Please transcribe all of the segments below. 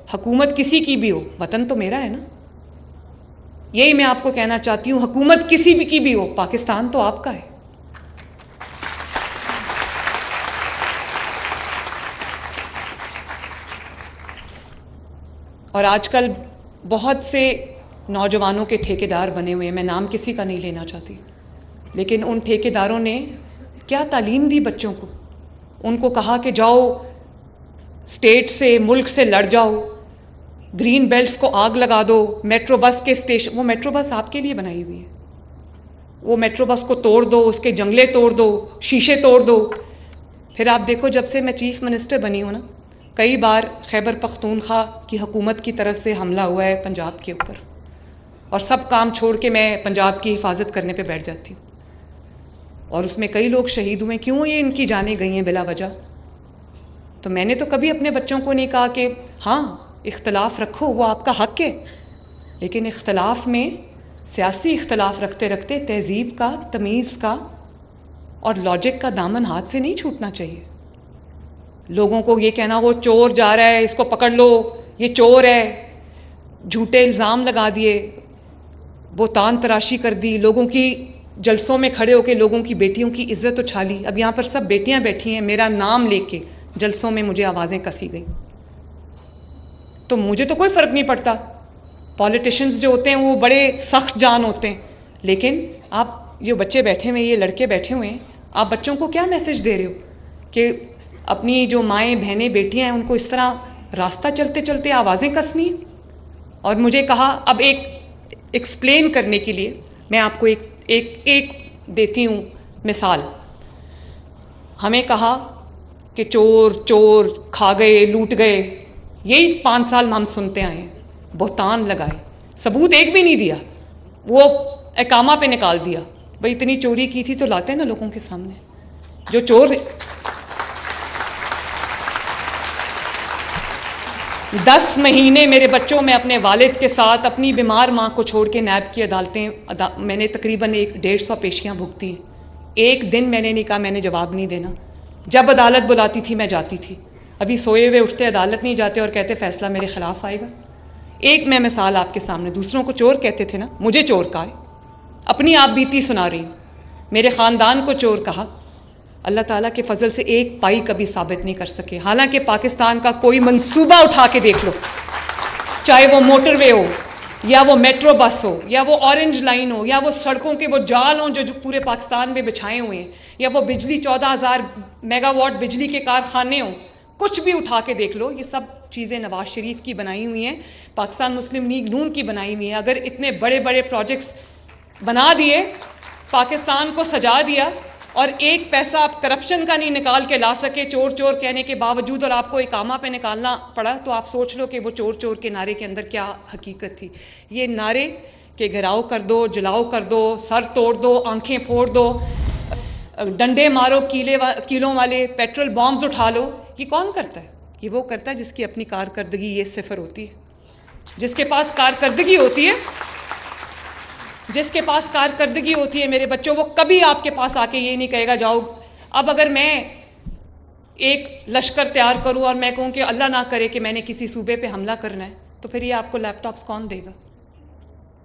हुकूमत किसी की भी हो, वतन तो मेरा है ना। यही मैं आपको कहना चाहती हूँ, हुकूमत किसी भी की भी हो, पाकिस्तान तो आपका है। और आजकल बहुत से नौजवानों के ठेकेदार बने हुए हैं, मैं नाम किसी का नहीं लेना चाहती, लेकिन उन ठेकेदारों ने क्या तालीम दी बच्चों को। उनको कहा कि जाओ स्टेट से, मुल्क से लड़ जाओ, ग्रीन बेल्ट्स को आग लगा दो, मेट्रो बस के स्टेशन, वो मेट्रो बस आपके लिए बनाई हुई है, वो मेट्रो बस को तोड़ दो, उसके जंगले तोड़ दो, शीशे तोड़ दो। फिर आप देखो, जब से मैं चीफ मिनिस्टर बनी हूँ ना, कई बार खैबर पख्तूनख्वा की हुकूमत की तरफ से हमला हुआ है पंजाब के ऊपर, और सब काम छोड़ के मैं पंजाब की हिफाजत करने पे बैठ जाती हूँ। और उसमें कई लोग शहीद हुए। क्यों ये इनकी जानें गई हैं बिला वजह? तो मैंने तो कभी अपने बच्चों को नहीं कहा कि हाँ इख्तलाफ रखो, वो आपका हक है, लेकिन इख्तलाफ में, सियासी इख्तलाफ रखते रखते तहजीब का, तमीज़ का और लॉजिक का दामन हाथ से नहीं छूटना चाहिए। लोगों को ये कहना वो चोर जा रहा है, इसको पकड़ लो, ये चोर है, झूठे इल्ज़ाम लगा दिए, बोतान तराशी कर दी, लोगों की जलसों में खड़े होकर लोगों की बेटियों की इज्जत उछाली। अब यहाँ पर सब बेटियाँ बैठी हैं, मेरा नाम लेके जलसों में मुझे आवाज़ें कसी गई। तो मुझे तो कोई फ़र्क नहीं पड़ता, पॉलिटिशियंस जो होते हैं वो बड़े सख्त जान होते हैं, लेकिन आप जो बच्चे बैठे हुए हैं, ये लड़के बैठे हुए हैं, आप बच्चों को क्या मैसेज दे रहे हो कि अपनी जो माएँ बहनें बेटियाँ हैं उनको इस तरह रास्ता चलते चलते आवाज़ें कसनी। और मुझे कहा, अब एक एक्सप्लेन करने के लिए मैं आपको एक देती हूँ मिसाल। हमें कहा कि चोर चोर, खा गए, लूट गए, यही 5 साल हम सुनते आए हैं। बोहतान लगाए, सबूत एक भी नहीं दिया, वो एकामा पे निकाल दिया। भाई इतनी चोरी की थी तो लाते हैं ना लोगों के सामने। जो चोर 10 महीने मेरे बच्चों में अपने वालिद के साथ अपनी बीमार माँ को छोड़ के नैब की अदालतें, मैंने तकरीबन 150 पेशियाँ भुगती हैं। एक दिन मैंने नहीं कहा मैंने जवाब नहीं देना। जब अदालत बुलाती थी मैं जाती थी। अभी सोए हुए उठते अदालत नहीं जाते और कहते फ़ैसला मेरे ख़िलाफ़ आएगा। एक मैं मिसाल आपके सामने, दूसरों को चोर कहते थे ना, मुझे चोर कहा है, अपनी आप बीती सुना रही हूँ। मेरे ख़ानदान को चोर कहा, अल्लाह ताला के फजल से एक पाई कभी साबित नहीं कर सके। हालांकि पाकिस्तान का कोई मंसूबा उठा के देख लो, चाहे वो मोटरवे हो या वो मेट्रो बस हो या वो ऑरेंज लाइन हो या वो सड़कों के वो जाल हों जो पूरे पाकिस्तान में बिछाए हुए हैं, या वो बिजली 14,000 मेगावाट बिजली के कारखाने हों, कुछ भी उठा के देख लो, ये सब चीज़ें नवाज शरीफ की बनाई हुई हैं, पाकिस्तान मुस्लिम लीग नून की बनाई हुई हैं। अगर इतने बड़े बड़े प्रोजेक्ट्स बना दिए, पाकिस्तान को सजा दिया, और एक पैसा आप करप्शन का नहीं निकाल के ला सके चोर चोर कहने के बावजूद, और आपको इकामा पे निकालना पड़ा, तो आप सोच लो कि वो चोर चोर के नारे के अंदर क्या हकीकत थी। ये नारे कि घिराव कर दो, जलाओ कर दो, सर तोड़ दो, आंखें फोड़ दो, डंडे मारो, कीलों वाले पेट्रोल बॉम्ब्स उठा लो, ये कौन करता है? ये वो करता है जिसकी अपनी कारकर्दगी ये सिफर होती है। जिसके पास कारकर्दगी होती है, जिसके पास कारकर्दगी होती है मेरे बच्चों, वो कभी आपके पास आके ये नहीं कहेगा जाओ। अब अगर मैं एक लश्कर तैयार करूं और मैं कहूं कि अल्लाह ना करे कि मैंने किसी सूबे पे हमला करना है, तो फिर ये आपको लैपटॉप्स कौन देगा?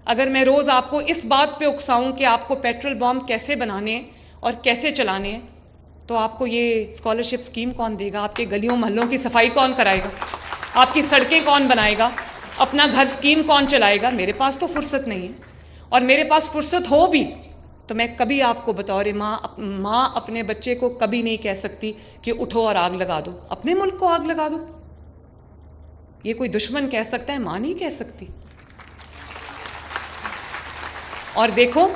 अगर मैं रोज़ आपको इस बात पे उकसाऊं कि आपको पेट्रोल बॉम्ब कैसे बनाने हैं और कैसे चलाने हैं, तो आपको ये स्कॉलरशिप स्कीम कौन देगा? आपके गलियों मोहल्लों की सफाई कौन कराएगा? आपकी सड़कें कौन बनाएगा? अपना घर स्कीम कौन चलाएगा? मेरे पास तो फुर्सत नहीं है, और मेरे पास फुर्सत हो भी तो मैं कभी आपको बतौर माँ अपने बच्चे को कभी नहीं कह सकती कि उठो और आग लगा दो, अपने मुल्क को आग लगा दो। ये कोई दुश्मन कह सकता है, माँ नहीं कह सकती। और देखो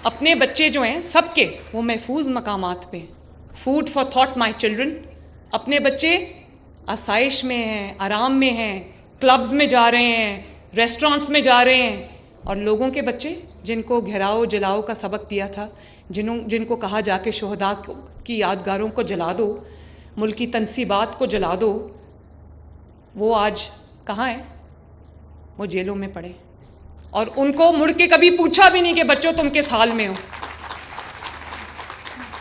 अपने बच्चे जो हैं सबके वो महफूज मकामात पे, food for thought my children. अपने बच्चे आसाइश में हैं, आराम में हैं, क्लब्स में जा रहे हैं, रेस्टोरेंट्स में जा रहे हैं, और लोगों के बच्चे जिनको घेराव जलाओ का सबक दिया था, जिनको कहा जाके शोहदा की यादगारों को जला दो, मुल्क की तनसीबात को जला दो, वो आज कहाँ हैं? वो जेलों में पड़े, और उनको मुड़ के कभी पूछा भी नहीं कि बच्चों तुम किस हाल में हो।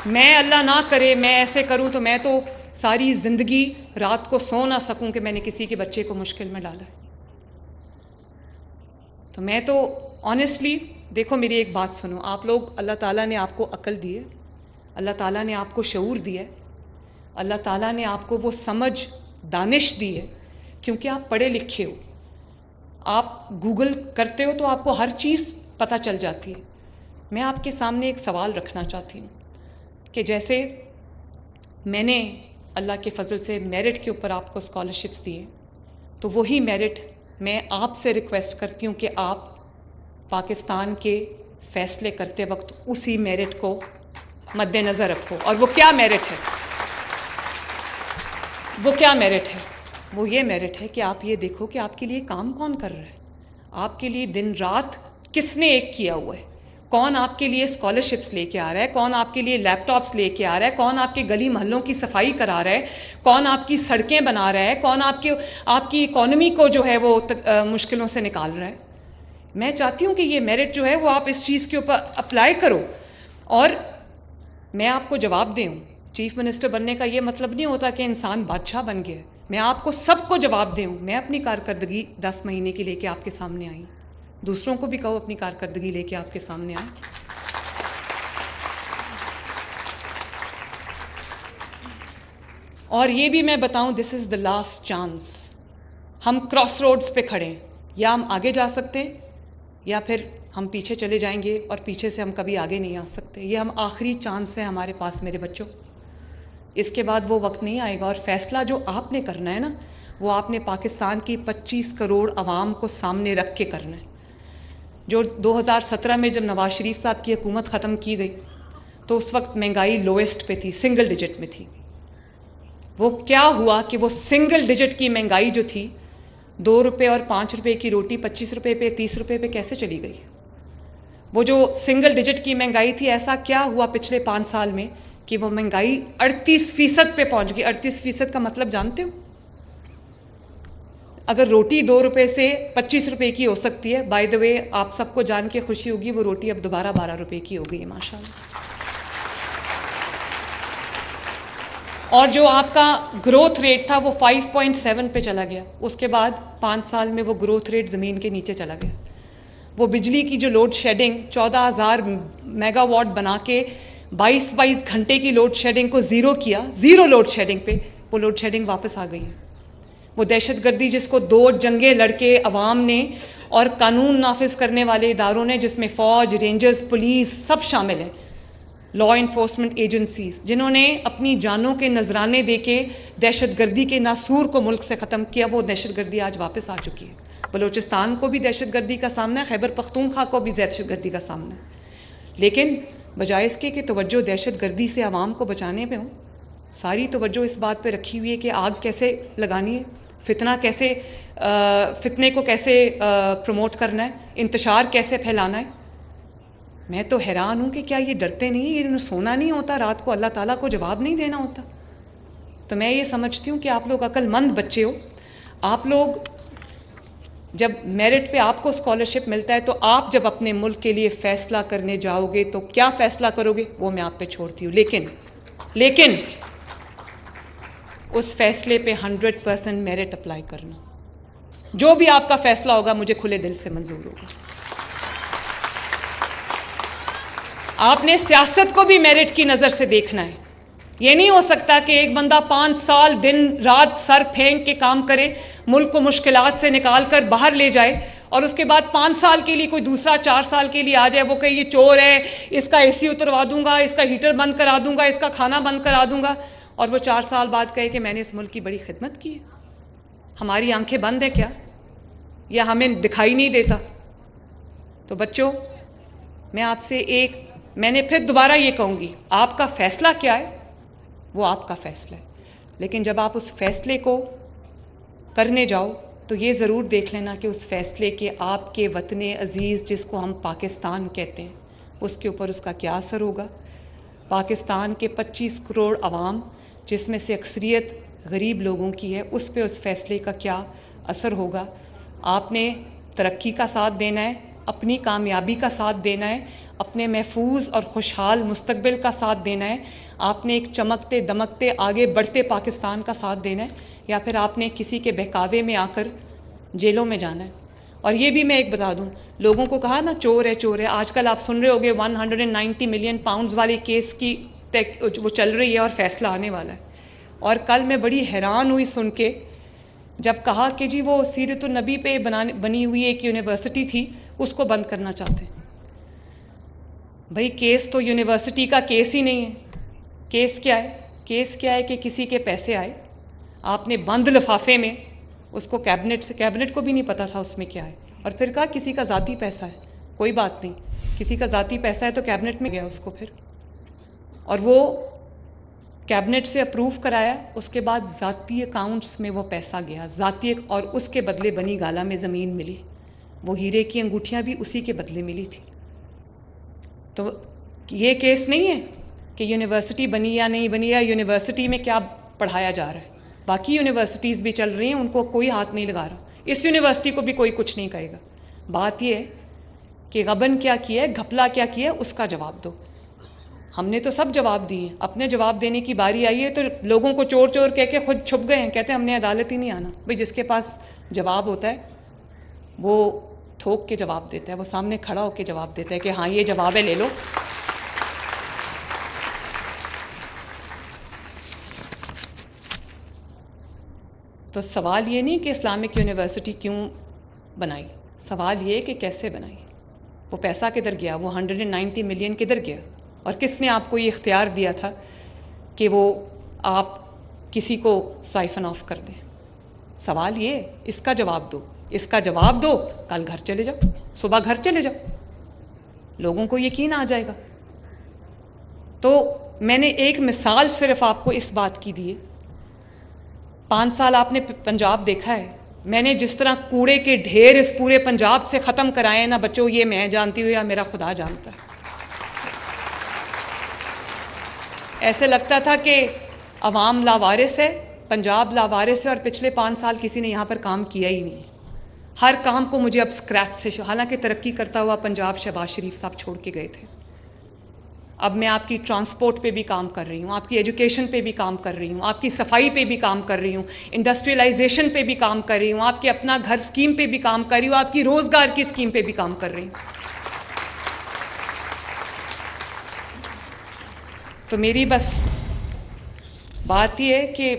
मैं अल्लाह ना करे मैं ऐसे करूं तो मैं तो सारी ज़िंदगी रात को सो ना सकूं कि मैंने किसी के बच्चे को मुश्किल में डाला है। तो मैं तो ऑनेस्टली, देखो मेरी एक बात सुनो, आप लोग, अल्लाह ताला ने आपको अक्ल दी है, अल्लाह ताला ने आपको शऊर दिया है, अल्लाह ताला ने आपको वो समझ, दानिश दी है, क्योंकि आप पढ़े लिखे हो। आप गूगल करते हो तो आपको हर चीज़ पता चल जाती है। मैं आपके सामने एक सवाल रखना चाहती हूँ कि जैसे मैंने अल्लाह के फजल से मेरिट के ऊपर आपको स्कॉलरशिप्स दिए, तो वही मेरिट मैं आपसे रिक्वेस्ट करती हूँ कि आप पाकिस्तान के फ़ैसले करते वक्त उसी मेरिट को मद्देनज़र रखो। और वो क्या मेरिट है? वो क्या मेरिट है? वो ये मेरिट है कि आप ये देखो कि आपके लिए काम कौन कर रहा है, आपके लिए दिन रात किसने एक किया हुआ है, कौन आपके लिए स्कॉलरशिप्स लेके आ रहा है, कौन आपके लिए लैपटॉप्स लेके आ रहा है, कौन आपके गली मोहल्लों की सफाई करा रहा है, कौन आपकी सड़कें बना रहा है, कौन आपकी इकॉनमी को जो है वो मुश्किलों से निकाल रहा है। मैं चाहती हूँ कि ये मेरिट जो है वो आप इस चीज़ के ऊपर अप्लाई करो और मैं आपको जवाब दूँ। चीफ मिनिस्टर बनने का ये मतलब नहीं होता कि इंसान बादशाह बन गया। मैं आपको सबको जवाब दूँ। मैं अपनी कारकर्दगी 10 महीने की लेके आपके सामने आई, दूसरों को भी कहो अपनी कारकर्दगी लेके आपके सामने आए। और ये भी मैं बताऊं, this is the last chance. हम क्रॉस रोड्स पे खड़े हैं, या हम आगे जा सकते हैं या फिर हम पीछे चले जाएंगे और पीछे से हम कभी आगे नहीं आ सकते। ये हम आखिरी चांस है हमारे पास मेरे बच्चों। इसके बाद वो वक्त नहीं आएगा। और फैसला जो आपने करना है ना, वो आपने पाकिस्तान की 25 करोड़ आवाम को सामने रख के करना है। जो 2017 में जब नवाज शरीफ साहब की हुकूमत ख़त्म की गई तो उस वक्त महंगाई लोएस्ट पे थी, सिंगल डिजिट में थी। वो क्या हुआ कि वो सिंगल डिजिट की महंगाई जो थी, 2 रुपये और 5 रुपये की रोटी 25 रुपये पे, 30 रुपये पे कैसे चली गई? वो जो सिंगल डिजिट की महंगाई थी, ऐसा क्या हुआ पिछले 5 साल में कि वो महंगाई 38% पे पहुंच गई। 38% का मतलब जानते हो? अगर रोटी 2 रुपये से 25 रुपये की हो सकती है, बाय द वे आप सबको जान के खुशी होगी वो रोटी अब दोबारा 12 रुपये की हो गई है माशाल्लाह। और जो आपका ग्रोथ रेट था वो 5.7 पे चला गया। उसके बाद 5 साल में वो ग्रोथ रेट ज़मीन के नीचे चला गया। वो बिजली की जो लोड शेडिंग 14,000 मेगावाट बना के 22 घंटे की लोड शेडिंग को ज़ीरो किया, ज़ीरो लोड शेडिंग पे वो लोड शेडिंग वापस आ गई है। वो दहशतगर्दी जिसको 2 जंगे लड़के अवाम ने और कानून नाफिज करने वाले इदारों ने, जिसमें फ़ौज, रेंजर्स, पुलिस सब शामिल हैं, लॉ इन्फोर्समेंट एजेंसीज, जिन्होंने अपनी जानों के नजराने देके दहशतगर्दी के नासूर को मुल्क से ख़त्म किया, वो दहशतगर्दी आज वापस आ चुकी है। बलूचिस्तान को भी दहशतगर्दी का सामना है, खैबर पख्तूनख्वा को भी दहशतगर्दी का सामना है। लेकिन बजाय इसके कि तवज्जो दहशतगर्दी से आवाम को बचाने पे हो, सारी तवज्जो इस बात पे रखी हुई है कि आग कैसे लगानी है, फितने को कैसे प्रमोट करना है, इंतशार कैसे फैलाना है। मैं तो हैरान हूँ कि क्या ये डरते नहीं, ये सोना नहीं होता रात को, अल्लाह ताला को जवाब नहीं देना होता? तो मैं ये समझती हूँ कि आप लोग अक्लमंद बच्चे हो। आप लोग जब मेरिट पे आपको स्कॉलरशिप मिलता है, तो आप जब अपने मुल्क के लिए फ़ैसला करने जाओगे तो क्या फ़ैसला करोगे वो मैं आप पे छोड़ती हूँ। लेकिन उस फैसले पे 100% मेरिट अप्लाई करना। जो भी आपका फ़ैसला होगा मुझे खुले दिल से मंजूर होगा। आपने सियासत को भी मेरिट की नज़र से देखना है। ये नहीं हो सकता कि एक बंदा 5 साल दिन रात सर फेंक के काम करे, मुल्क को मुश्किलात से निकाल कर बाहर ले जाए, और उसके बाद 5 साल के लिए कोई दूसरा 4 साल के लिए आ जाए, वो कहे ये चोर है, इसका AC उतरवा दूंगा, इसका हीटर बंद करा दूंगा, इसका खाना बंद करा दूंगा, और वो 4 साल बाद कहे कि मैंने इस मुल्क की बड़ी खिदमत की है। हमारी आंखें बंद है क्या, या हमें दिखाई नहीं देता? तो बच्चों, मैंने फिर दोबारा ये कहूँगी, आपका फ़ैसला क्या है वो आपका फ़ैसला है, लेकिन जब आप उस फ़ैसले को करने जाओ तो ये ज़रूर देख लेना कि उस फ़ैसले के आपके वतन अज़ीज़, जिसको हम पाकिस्तान कहते हैं, उसके ऊपर उसका क्या असर होगा। पाकिस्तान के 25 करोड़ आवाम, जिसमें से अक्सरियत गरीब लोगों की है, उस पे उस फ़ैसले का क्या असर होगा। आपने तरक्की का साथ देना है अपनी कामयाबी का साथ देना है, अपने महफूज और खुशहाल मुस्तकबिल का साथ देना है, आपने एक चमकते दमकते आगे बढ़ते पाकिस्तान का साथ देना है, या फिर आपने किसी के बहकावे में आकर जेलों में जाना है। और ये भी मैं एक बता दूं, लोगों को कहा ना चोर है चोर है, आजकल आप सुन रहे होंगे 190 मिलियन पाउंड्स वाले केस की वो चल रही है और फैसला आने वाला है। और कल मैं बड़ी हैरान हुई सुन के जब कहा कि जी वो सीरतुन नबी पे बनी हुई एक यूनिवर्सिटी थी उसको बंद करना चाहते हैं। भाई केस तो यूनिवर्सिटी का केस ही नहीं है। केस क्या है? केस क्या है कि किसी के पैसे आए, आपने बंद लिफाफे में उसको कैबिनेट को भी नहीं पता था उसमें क्या है, और फिर कहा किसी का ज़ाती पैसा है। कोई बात नहीं, किसी का ज़ाती पैसा है तो कैबिनेट में गया उसको फिर, और वो कैबिनेट से अप्रूव कराया, उसके बाद ज़ाती अकाउंट्स में वो पैसा गया ज़ाती, और उसके बदले बनी गाला में ज़मीन मिली, वो हीरे की अंगूठियाँ भी उसी के बदले मिली थी। तो ये केस नहीं है कि यूनिवर्सिटी बनी या नहीं बनी, या यूनिवर्सिटी में क्या पढ़ाया जा रहा है। बाकी यूनिवर्सिटीज़ भी चल रही हैं, उनको कोई हाथ नहीं लगा रहा, इस यूनिवर्सिटी को भी कोई कुछ नहीं कहेगा। बात ये है कि गबन क्या किया है, घपला क्या किया है, उसका जवाब दो। हमने तो सब जवाब दिए, अपने जवाब देने की बारी आई है तो लोगों को चोर चोर कह के खुद छुप गए हैं, कहते हैं हमने अदालत ही नहीं आना। भाई जिसके पास जवाब होता है वो ठोक के जवाब देता है, वो सामने खड़ा होकर जवाब देता है कि हाँ ये जवाब है, ले लो। तो सवाल ये नहीं कि इस्लामिक यूनिवर्सिटी क्यों बनाई, सवाल ये कि कैसे बनाई, वो पैसा किधर गया, वो 190 मिलियन किधर गया, और किसने आपको ये इख्तियार दिया था कि वो आप किसी को साइफन ऑफ कर दें। सवाल ये, इसका जवाब दो, इसका जवाब दो, कल घर चले जाओ, सुबह घर चले जाओ, लोगों को यकीन आ जाएगा। तो मैंने एक मिसाल सिर्फ आपको इस बात की दी है। 5 साल आपने पंजाब देखा है, मैंने जिस तरह कूड़े के ढेर इस पूरे पंजाब से ख़त्म कराए ना बच्चों, ये मैं जानती हूँ या मेरा खुदा जानता है। ऐसे लगता था कि अवाम लावारिस है, पंजाब लावारिस है, और पिछले 5 साल किसी ने यहाँ पर काम किया ही नहीं। हर काम को मुझे अब स्क्रैच से, हालांकि तरक्की करता हुआ पंजाब शहबाज शरीफ साहब छोड़ के गए थे, अब मैं आपकी ट्रांसपोर्ट पे भी काम कर रही हूँ, आपकी एजुकेशन पे भी काम कर रही हूँ, आपकी सफाई पे भी काम कर रही हूँ, इंडस्ट्रियलाइजेशन पे भी काम कर रही हूँ, आपके अपना घर स्कीम पे भी काम कर रही हूँ, आपकी रोज़गार की स्कीम पे भी काम कर रही हूँ। तो मेरी बस बात यह है कि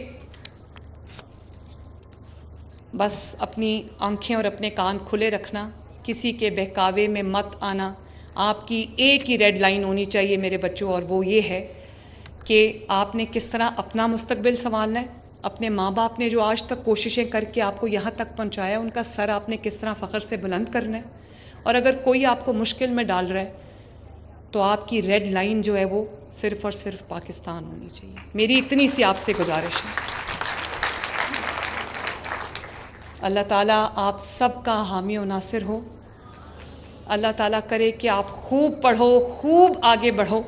बस अपनी आंखें और अपने कान खुले रखना, किसी के बहकावे में मत आना। आपकी एक ही रेड लाइन होनी चाहिए मेरे बच्चों, और वो ये है कि आपने किस तरह अपना मुस्तकबिल संभालना है। अपने माँ बाप ने जो आज तक कोशिशें करके आपको यहाँ तक पहुँचाया, उनका सर आपने किस तरह फ़ख्र से बुलंद करना है। और अगर कोई आपको मुश्किल में डाल रहा है तो आपकी रेड लाइन जो है वो सिर्फ़ और सिर्फ पाकिस्तान होनी चाहिए। मेरी इतनी सी आपसे गुजारिश है। अल्लाह ताला आप सब का हामी व नासिर हो। अल्लाह ताला करे कि आप खूब पढ़ो, खूब आगे बढ़ो,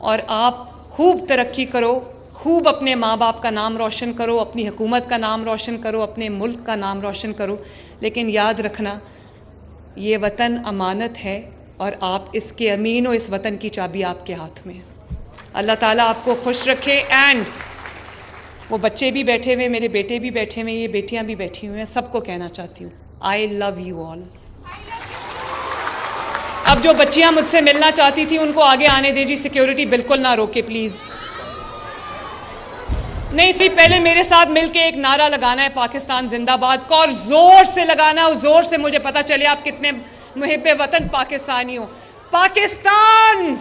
और आप खूब तरक्की करो, खूब अपने माँ बाप का नाम रोशन करो, अपनी हुकूमत का नाम रोशन करो, अपने मुल्क का नाम रोशन करो। लेकिन याद रखना, ये वतन अमानत है और आप इसके अमीन हो, इस वतन की चाबी आपके हाथ में है। अल्लाह ताला आपको खुश रखे। एंड वो बच्चे भी बैठे हुए, मेरे बेटे भी बैठे हुए, ये बेटियां भी बैठी हुई हैं, सबको कहना चाहती हूँ आई लव यू ऑल। अब जो बच्चियां मुझसे मिलना चाहती थी उनको आगे आने दीजिए, सिक्योरिटी बिल्कुल ना रोके प्लीज़। नहीं थी, पहले मेरे साथ मिलके एक नारा लगाना है पाकिस्तान जिंदाबाद का, और जोर से लगाना, और जोर से मुझे पता चले आप कितने मुहिब्बे वतन पाकिस्तानी हो। पाकिस्तान